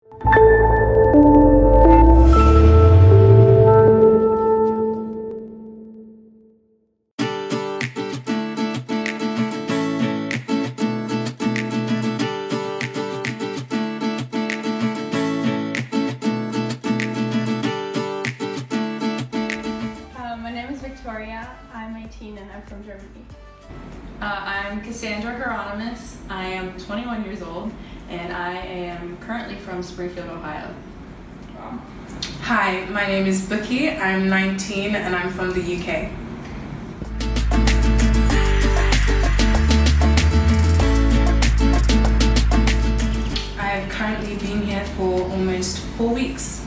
My name is Victoria. I'm 18 and I'm from Germany. I'm Cassandra Hieronymus. I am 21 years old and I am currently from Springfield, Ohio. Hi, my name is Bookie. I'm 19 and I'm from the UK. I've currently been here for almost 4 weeks.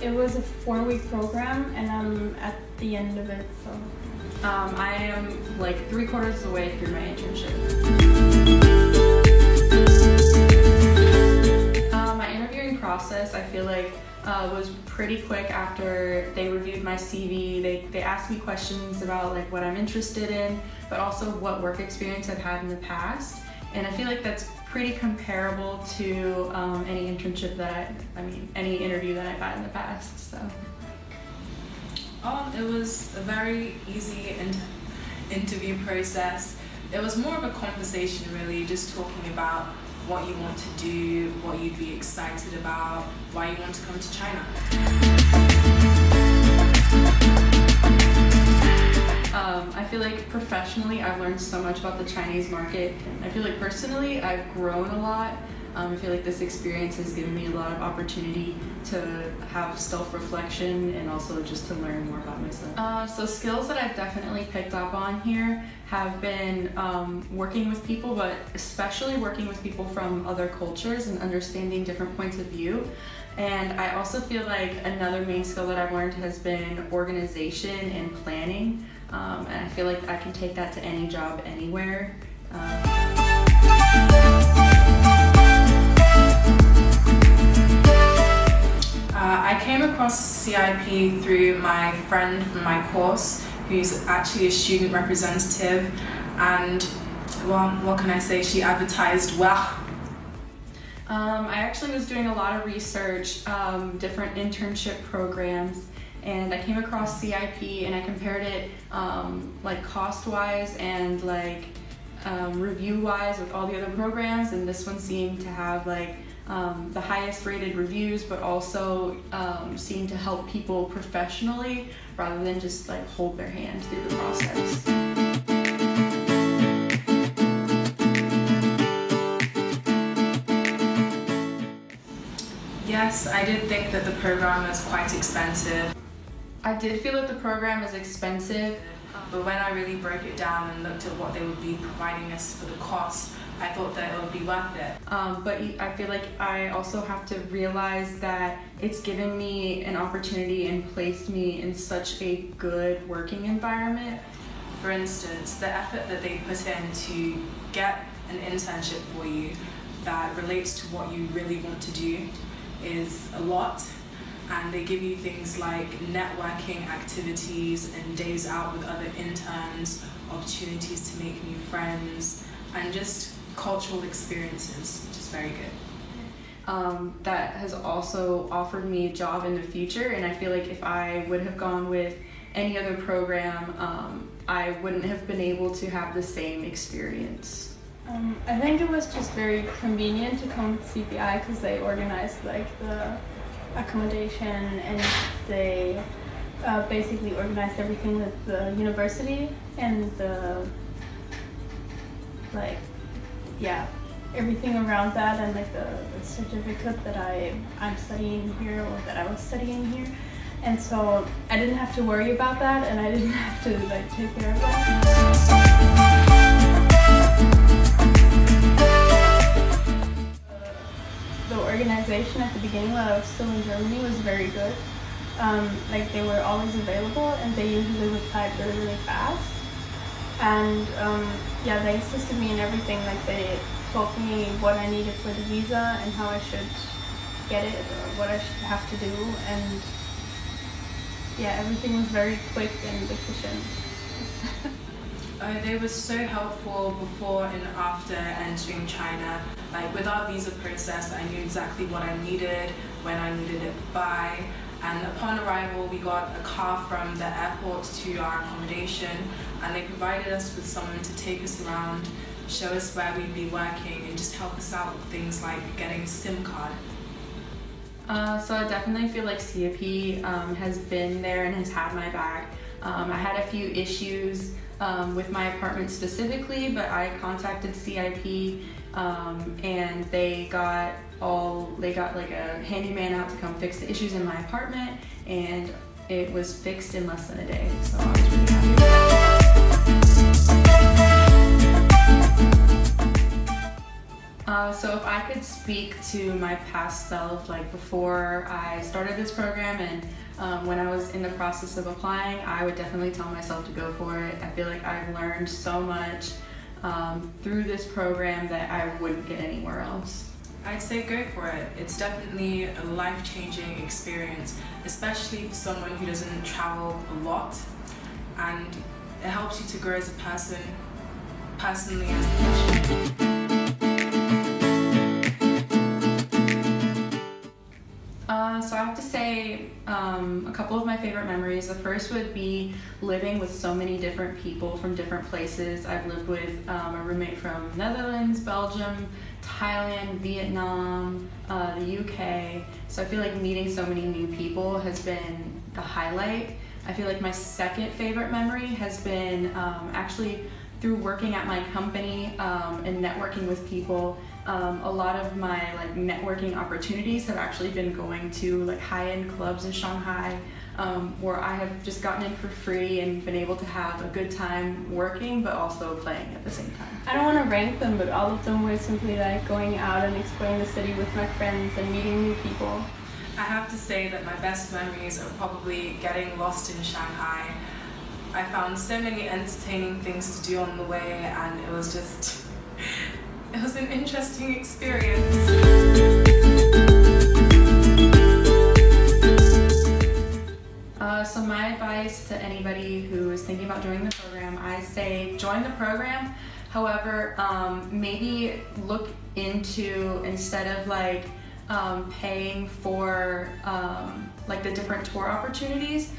It was a 4-week program and I'm at the end of it, so. I am like 3/4 of the way through my internship. My interviewing process, I feel like, was pretty quick after they reviewed my CV. They asked me questions about like what I'm interested in, but also what work experience I've had in the past. And I feel like that's pretty comparable to any internship that any interview that I've had in the past. So. It was a very easy interview process. It was more of a conversation, really, just talking about what you want to do, what you'd be excited about, why you want to come to China. I feel like professionally I've learned so much about the Chinese market. I feel like personally I've grown a lot. I feel like this experience has given me a lot of opportunity to have self-reflection and also just to learn more about myself. So skills that I've definitely picked up on here have been working with people, but especially working with people from other cultures and understanding different points of view. And I also feel like another main skill that I've learned has been organization and planning. And I feel like I can take that to any job anywhere. I came across CIP through my friend from my course, who's actually a student representative, and well, what can I say, she advertised well. I actually was doing a lot of research, different internship programs, and I came across CIP and I compared it like cost-wise and like review-wise with all the other programs, and this one seemed to have like the highest rated reviews, but also seemed to help people professionally rather than just like hold their hand through the process. Yes, I did think that the program was quite expensive. I did feel that the program is expensive, but when I really broke it down and looked at what they would be providing us for the cost, I thought that it would be worth it. But I feel like I also have to realize that it's given me an opportunity and placed me in such a good working environment. For instance, the effort that they put in to get an internship for you that relates to what you really want to do is a lot. And they give you things like networking activities and days out with other interns, opportunities to make new friends, and just cultural experiences, which is very good. That has also offered me a job in the future, and I feel like if I would have gone with any other program, I wouldn't have been able to have the same experience. I think it was just very convenient to come with CPI because they organized like the accommodation and they basically organized everything with the university and the everything around that, and like the certificate that I'm studying here, or that I was studying here, and so I didn't have to worry about that, and I didn't have to like take care of that. The organization at the beginning while I was still in Germany was very good. Like they were always available and they usually replied really, really fast. And yeah, they assisted me in everything. Like they told me what I needed for the visa and how I should get it, or what I should have to do. And yeah, everything was very quick and efficient. They were so helpful before and after entering China. Like with our visa process, I knew exactly what I needed, when I needed it by. And upon arrival, we got a car from the airport to our accommodation, and they provided us with someone to take us around, show us where we'd be working, and just help us out with things like getting a SIM card. So I definitely feel like CIP has been there and has had my back. I had a few issues with my apartment specifically, but I contacted CIP and they got like a handyman out to come fix the issues in my apartment, and it was fixed in less than a day. So I was really happy. So if I could speak to my past self, like before I started this program and when I was in the process of applying, I would definitely tell myself to go for it. I feel like I've learned so much through this program that I wouldn't get anywhere else. I'd say go for it. It's definitely a life-changing experience, especially for someone who doesn't travel a lot, and it helps you to grow as a person, personally and professionally. So I have to say a couple of my favorite memories. The first would be living with so many different people from different places. I've lived with a roommate from Netherlands, Belgium, Thailand, Vietnam, the UK. So I feel like meeting so many new people has been the highlight. I feel like my second favorite memory has been actually through working at my company and networking with people. A lot of my networking opportunities have actually been going to high-end clubs in Shanghai, where I have just gotten in for free and been able to have a good time working but also playing at the same time. I don't want to rank them, but all of them were simply going out and exploring the city with my friends and meeting new people. I have to say that my best memories are probably getting lost in Shanghai. I found so many entertaining things to do on the way, and it was just it was an interesting experience. So my advice to anybody who is thinking about joining the program, I say join the program. However, maybe look into, instead of paying for the different tour opportunities,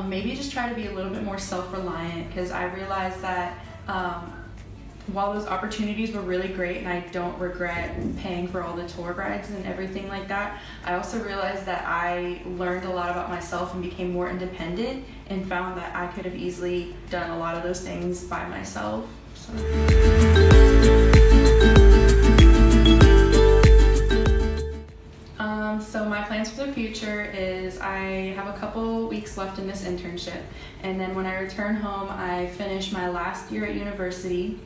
maybe just try to be a little bit more self-reliant, because I realized that while those opportunities were really great and I don't regret paying for all the tour guides and everything like that, I also realized that I learned a lot about myself and became more independent and found that I could have easily done a lot of those things by myself. So. So my plans for the future is I have a couple weeks left in this internship, and then when I return home I finish my last year at university,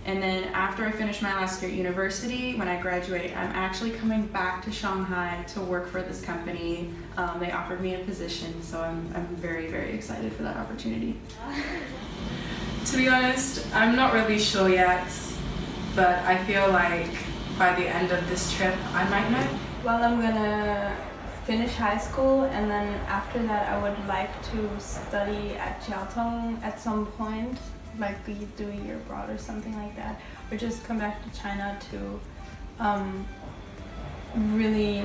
and then after I finish my last year at university, when I graduate, I'm actually coming back to Shanghai to work for this company. They offered me a position, so I'm very, very excited for that opportunity. To be honest, I'm not really sure yet, but I feel like by the end of this trip I might know. Well, I'm gonna finish high school, and then after that I would like to study at Jiaotong at some point, do a year abroad or something like that, or just come back to China to really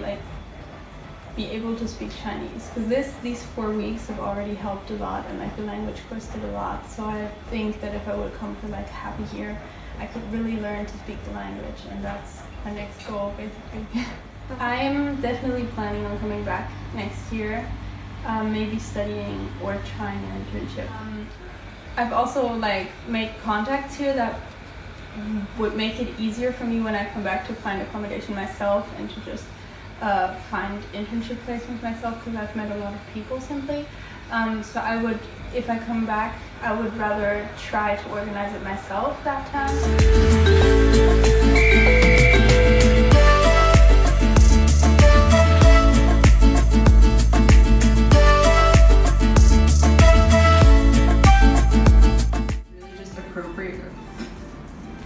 be able to speak Chinese, because these 4 weeks have already helped a lot, and the language course did a lot. So I think that if I would come for half a year, I could really learn to speak the language, and that's my next goal basically. I'm definitely planning on coming back next year, maybe studying or trying an internship. I've also made contacts here that would make it easier for me when I come back to find accommodation myself and to just find internship placements myself, because I've met a lot of people simply. So I would, if I come back, I would rather try to organize it myself that time.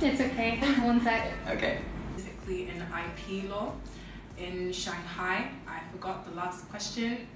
It's okay. One sec. Okay. Basically in IP law in Shanghai. I forgot the last question.